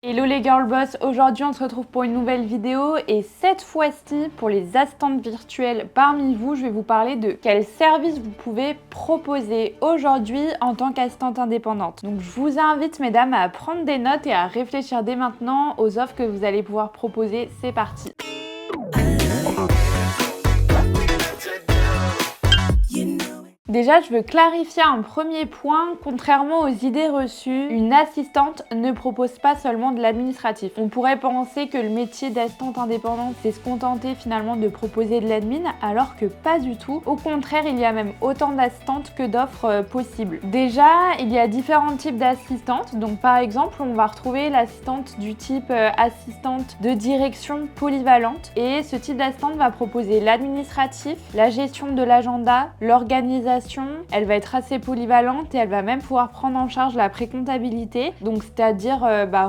Hello les girl boss, aujourd'hui on se retrouve pour une nouvelle vidéo et cette fois-ci pour les assistantes virtuelles parmi vous, je vais vous parler de quels services vous pouvez proposer aujourd'hui en tant qu'assistante indépendante. Donc je vous invite mesdames à prendre des notes et à réfléchir dès maintenant aux offres que vous allez pouvoir proposer. C'est parti. Déjà, je veux clarifier un premier point. Contrairement aux idées reçues, une assistante ne propose pas seulement de l'administratif. On pourrait penser que le métier d'assistante indépendante, c'est se contenter finalement de proposer de l'admin, alors que pas du tout. Au contraire, il y a même autant d'assistantes que d'offres possibles. Déjà, il y a différents types d'assistantes. Donc par exemple, on va retrouver l'assistante du type assistante de direction polyvalente. Et ce type d'assistante va proposer l'administratif, la gestion de l'agenda, l'organisation. Elle va être assez polyvalente et elle va même pouvoir prendre en charge la précomptabilité, donc c'est-à-dire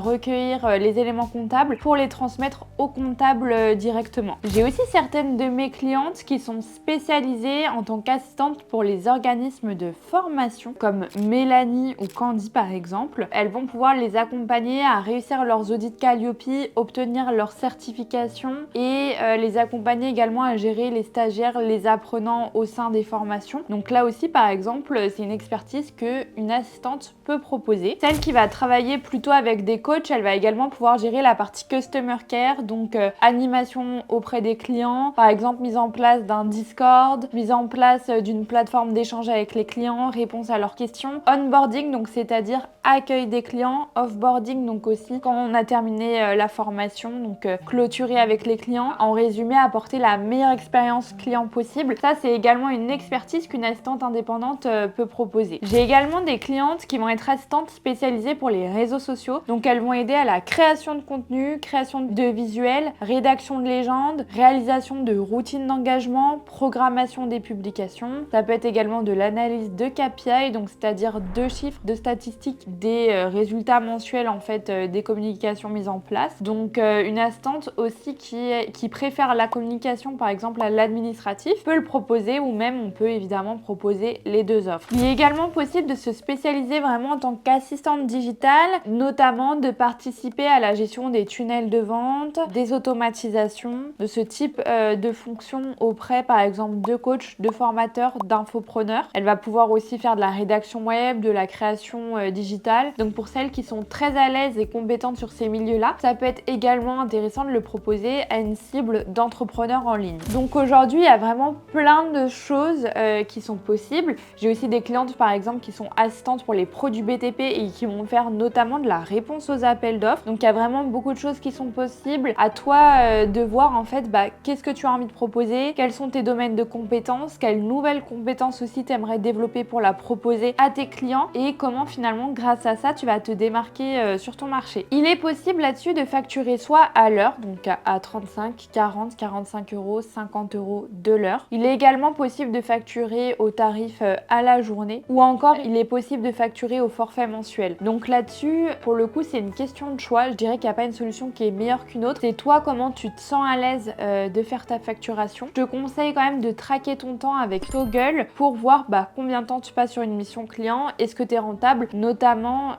recueillir les éléments comptables pour les transmettre au comptable directement. J'ai aussi certaines de mes clientes qui sont spécialisées en tant qu'assistantes pour les organismes de formation, comme Mélanie ou Candy par exemple. Elles vont pouvoir les accompagner à réussir leurs audits Calliope, obtenir leur certification et les accompagner également à gérer les stagiaires, les apprenants au sein des formations. Donc là aussi par exemple, c'est une expertise qu'une assistante peut proposer. Celle qui va travailler plutôt avec des coachs, elle va également pouvoir gérer la partie customer care, donc animation auprès des clients, par exemple mise en place d'un Discord, mise en place d'une plateforme d'échange avec les clients, réponse à leurs questions, onboarding, donc c'est-à-dire accueil des clients, offboarding, donc aussi quand on a terminé la formation, donc clôturer avec les clients. En résumé, apporter la meilleure expérience client possible. Ça, c'est également une expertise qu'une assistante indépendante peut proposer. J'ai également des clientes qui vont être assistantes spécialisées pour les réseaux sociaux. Donc elles vont aider à la création de contenu, création de visuels, rédaction de légendes, réalisation de routines d'engagement, programmation des publications. Ça peut être également de l'analyse de KPI, donc c'est-à-dire de chiffres, de statistiques, des résultats mensuels en fait des communications mises en place. Donc une assistante aussi qui préfère la communication par exemple à l'administratif peut le proposer, ou même on peut évidemment proposer les deux offres. Il est également possible de se spécialiser vraiment en tant qu'assistante digitale, notamment de participer à la gestion des tunnels de vente, des automatisations, de ce type de fonction auprès par exemple de coachs, de formateurs, d'infopreneurs. Elle va pouvoir aussi faire de la rédaction web, de la création digitale. Donc pour celles qui sont très à l'aise et compétentes sur ces milieux-là, ça peut être également intéressant de le proposer à une cible d'entrepreneurs en ligne. Donc aujourd'hui, il y a vraiment plein de choses qui sont possibles. J'ai aussi des clientes par exemple qui sont assistantes pour les produits BTP et qui vont faire notamment de la réponse aux appels d'offres. Donc il y a vraiment beaucoup de choses qui sont possibles. À toi de voir en fait qu'est-ce que tu as envie de proposer, quels sont tes domaines de compétences, quelles nouvelles compétences aussi tu aimerais développer pour la proposer à tes clients et comment finalement grâce à ça tu vas te démarquer sur ton marché. Il est possible là-dessus de facturer soit à l'heure, donc à 35, 40, 45 euros, 50 euros de l'heure. Il est également possible de facturer au tarif à la journée, ou encore il est possible de facturer au forfait mensuel. Donc là-dessus, pour le coup, c'est une question de choix. Je dirais qu'il n'y a pas une solution qui est meilleure qu'une autre. C'est toi comment tu te sens à l'aise de faire ta facturation. Je te conseille quand même de traquer ton temps avec Toggle pour voir combien de temps tu passes sur une mission client, est-ce que tu es rentable, notamment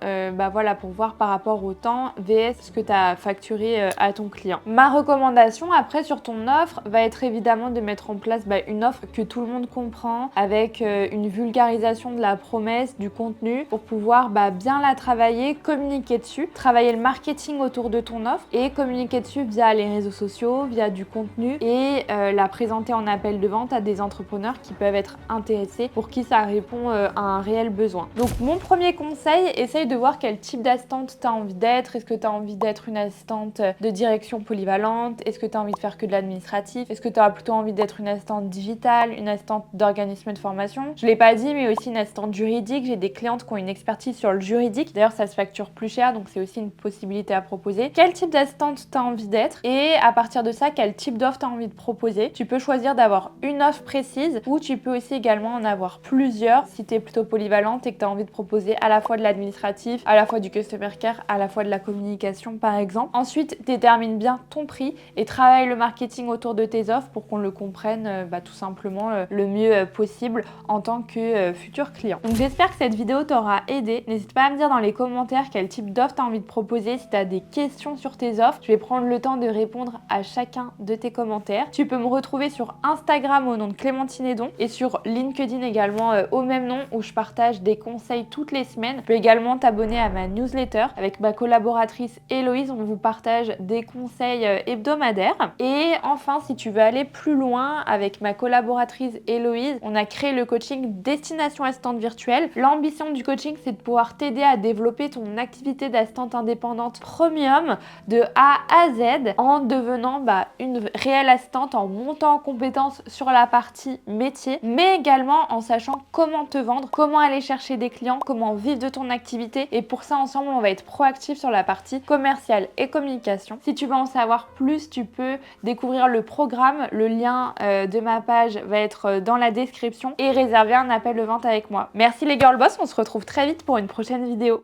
voilà, pour voir par rapport au temps vs ce que tu as facturé à ton client. Ma recommandation après sur ton offre va être évidemment de mettre en place une offre que tout le monde comprend, avec une vulgarisation de la promesse, du contenu, pour pouvoir bien la travailler, communiquer dessus, travailler le marketing autour de ton offre et communiquer dessus via les réseaux sociaux, via du contenu et la présenter en appel de vente à des entrepreneurs qui peuvent être intéressés, pour qui ça répond à un réel besoin. Donc mon premier conseil, essaye de voir quel type d'assistante tu as envie d'être. Est-ce que tu as envie d'être une assistante de direction polyvalente? Est-ce que tu as envie de faire que de l'administratif? Est-ce que tu as plutôt envie d'être une assistante digitale, une assistante d'organisme de formation? Je l'ai pas dit, mais aussi une assistante juridique. J'ai des clientes qui ont une expertise sur le juridique. D'ailleurs, ça se facture plus cher, donc c'est aussi une possibilité à proposer. Quel type d'assistante tu as envie d'être? Et à partir de ça, quel type d'offre tu as envie de proposer? Tu peux choisir d'avoir une offre précise, ou tu peux aussi également en avoir plusieurs si tu es plutôt polyvalente et que tu as envie de proposer à la fois de l'administratif, à la fois du customer care, à la fois de la communication par exemple. Ensuite, détermine bien ton prix et travaille le marketing autour de tes offres pour qu'on le comprenne tout simplement le mieux possible. rôle en tant que futur client. Donc j'espère que cette vidéo t'aura aidé. N'hésite pas à me dire dans les commentaires quel type d'offre tu as envie de proposer. Si tu as des questions sur tes offres, je vais prendre le temps de répondre à chacun de tes commentaires. Tu peux me retrouver sur Instagram au nom de Clémentine Hédon et sur LinkedIn également au même nom où je partage des conseils toutes les semaines. Tu peux également t'abonner à ma newsletter avec ma collaboratrice Héloïse. On vous partage des conseils hebdomadaires. Et enfin, si tu veux aller plus loin avec ma collaboratrice Héloïse, on a créé le coaching Destination Assistante Virtuelle. L'ambition du coaching, c'est de pouvoir t'aider à développer ton activité d'assistante indépendante premium de A à Z en devenant une réelle assistante, en montant en compétences sur la partie métier, mais également en sachant comment te vendre, comment aller chercher des clients, comment vivre de ton activité. Et pour ça, ensemble, on va être proactif sur la partie commerciale et communication. Si tu veux en savoir plus, tu peux découvrir le programme. Le lien de ma page va être dans la description et réserver un appel de vente avec moi. Merci les girl boss, on se retrouve très vite pour une prochaine vidéo.